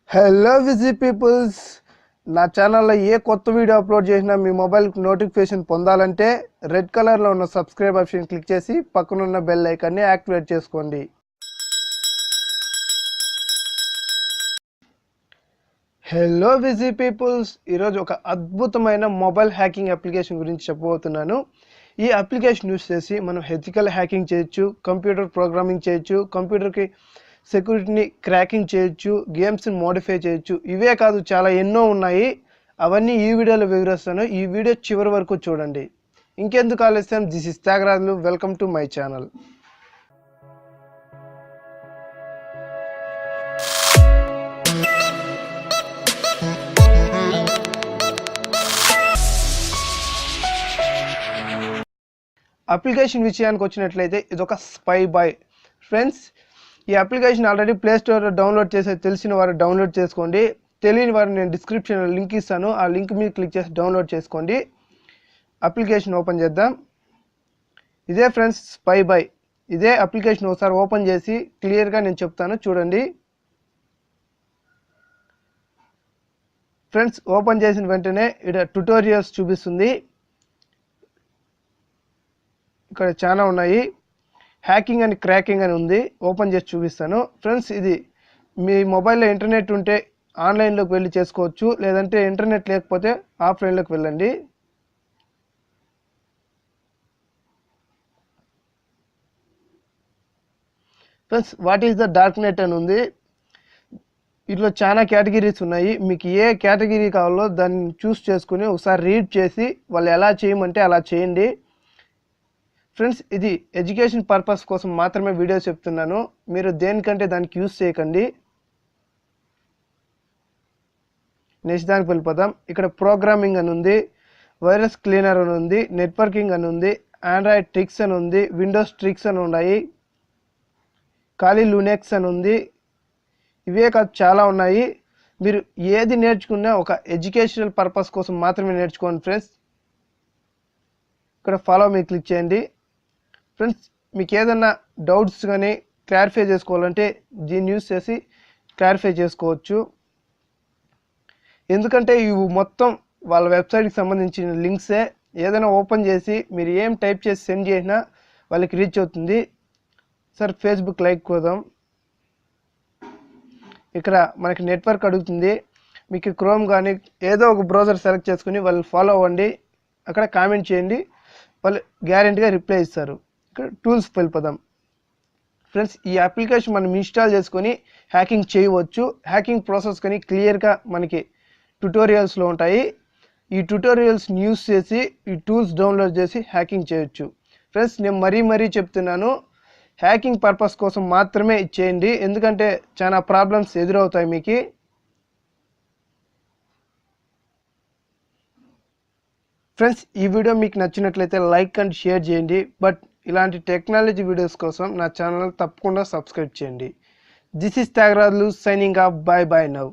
Hello విజీ peoples, నా ఛానల్లో ఏ కొత్త వీడియో అప్లోడ్ చేసినా మీ మొబైల్కి నోటిఫికేషన్ పొందాలంటే రెడ్ కలర్లో ఉన్న సబ్స్క్రైబ్ ఆప్షన్ క్లిక్ చేసి పక్కనున్న బెల్ ఐకాన్ని యాక్టివేట్ చేసుకోండి. హలో విజీ పీపుల్స్, ఈరోజు ఒక అద్భుతమైన మొబైల్ హ్యాకింగ్ అప్లికేషన్ గురించి చెప్పబోతున్నాను. ఈ అప్లికేషన్ యూస్ చేసి మనం ఎథికల్ హ్యాకింగ్ చేయొచ్చు, కంప్యూటర్ ప్రోగ్రామింగ్ చేయొచ్చు, కంప్యూటర్కి సెక్యూరిటీని క్రాకింగ్ చేయొచ్చు, గేమ్స్ని మోడిఫై చేయొచ్చు. ఇవే కాదు, చాలా ఎన్నో ఉన్నాయి. అవన్నీ ఈ వీడియోలో వివరిస్తాను. ఈ వీడియో చివరి వరకు చూడండి. ఇంకెందుకు ఆలస్యం, this is Tyagarajulu. Welcome to my channel. Application విషయానికి వచ్చినట్లయితే ఇది ఒక స్పై బాయ్. ఫ్రెండ్స్, ఈ అప్లికేషన్ ఆల్రెడీ ప్లే స్టోర్లో డౌన్లోడ్ చేసే తెలిసిన వారు డౌన్లోడ్ చేసుకోండి. తెలియని వారు నేను డిస్క్రిప్షన్లో లింక్ ఇస్తాను. ఆ లింక్ మీద క్లిక్ చేసి డౌన్లోడ్ చేసుకోండి. అప్లికేషన్ ఓపెన్ చేద్దాం. ఇదే ఫ్రెండ్స్ స్పై బాయ్. ఇదే అప్లికేషన్ ఒకసారి ఓపెన్ చేసి క్లియర్గా నేను చెప్తాను, చూడండి. ఫ్రెండ్స్, ఓపెన్ చేసిన వెంటనే ఇక్కడ ట్యుటోరియల్స్ చూపిస్తుంది. ఇక్కడ చాలా ఉన్నాయి. హ్యాకింగ్ అని క్రాకింగ్ అని ఉంది. ఓపెన్ చేసి చూపిస్తాను. ఫ్రెండ్స్, ఇది మీ మొబైల్లో ఇంటర్నెట్ ఉంటే ఆన్లైన్లోకి వెళ్ళి చేసుకోవచ్చు, లేదంటే ఇంటర్నెట్ లేకపోతే ఆఫ్లైన్లోకి వెళ్ళండి. Friends, what is the dark net అని ఉంది. ఇట్లా చాలా కేటగిరీస్ ఉన్నాయి. మీకు ఏ కేటగిరీ కావాలో దాన్ని చూస్ చేసుకుని ఒకసారి రీడ్ చేసి వాళ్ళు ఎలా చేయమంటే అలా చేయండి. ఫ్రెండ్స్, ఇది ఎడ్యుకేషన్ పర్పస్ కోసం మాత్రమే వీడియో చెప్తున్నాను. మీరు దేనికంటే దానికి యూస్ చేయకండి. నెక్స్ట్ దానికి వెళ్ళిపోదాం. ఇక్కడ ప్రోగ్రామింగ్ అని ఉంది, వైరస్ క్లీనర్ అని ఉంది, నెట్వర్కింగ్ అని ఉంది, ఆండ్రాయిడ్ ట్రిక్స్ అని ఉంది, విండోస్ ట్రిక్స్ అని ఉన్నాయి, ఖాళీ లునెక్స్ అని ఉంది. ఇవే కాదు, చాలా ఉన్నాయి. మీరు ఏది నేర్చుకున్నా ఒక ఎడ్యుకేషనల్ పర్పస్ కోసం మాత్రమే నేర్చుకోండి. ఫ్రెండ్స్, ఇక్కడ ఫాలో మీ క్లిక్ చేయండి. ఫ్రెండ్స్, మీకు ఏదన్నా డౌట్స్ కానీ క్లారిఫై చేసుకోవాలంటే దీన్ని యూస్ చేసి క్లారిఫై చేసుకోవచ్చు. ఎందుకంటే ఇవి మొత్తం వాళ్ళ వెబ్సైట్కి సంబంధించిన లింక్సే. ఏదైనా ఓపెన్ చేసి మీరు ఏం టైప్ చేసి సెండ్ చేసినా వాళ్ళకి రీచ్ అవుతుంది. సార్, ఫేస్బుక్ లైక్ కోదాం. ఇక్కడ మనకి నెట్వర్క్ అడుగుతుంది. మీకు క్రోమ్ కానీ ఏదో ఒక బ్రౌజర్ సెలెక్ట్ చేసుకుని వాళ్ళు ఫాలో అవ్వండి. అక్కడ కామెంట్ చేయండి, వాళ్ళు గ్యారెంటీగా రిప్లై ఇస్తారు. ఇక్కడ టూల్స్ వెళ్ళిపోదాం. ఫ్రెండ్స్, ఈ అప్లికేషన్ మనం ఇన్స్టాల్ చేసుకొని హ్యాకింగ్ చేయవచ్చు. హ్యాకింగ్ ప్రాసెస్ కానీ క్లియర్గా మనకి ట్యుటోరియల్స్లో ఉంటాయి. ఈ ట్యుటోరియల్స్ని యూస్ చేసి ఈ టూల్స్ డౌన్లోడ్ చేసి హ్యాకింగ్ చేయొచ్చు. ఫ్రెండ్స్, నేను మరీ చెప్తున్నాను, హ్యాకింగ్ పర్పస్ కోసం మాత్రమే చేయండి. ఎందుకంటే చాలా ప్రాబ్లమ్స్ ఎదురవుతాయి మీకు. ఫ్రెండ్స్, ఈ వీడియో మీకు నచ్చినట్లయితే లైక్ అండ్ షేర్ చేయండి. బట్ ఇలాంటి టెక్నాలజీ వీడియోస్ కోసం నా ఛానల్ తప్పకుండా సబ్స్క్రైబ్ చేయండి. This is Tyagarajulu signing off. Bye now.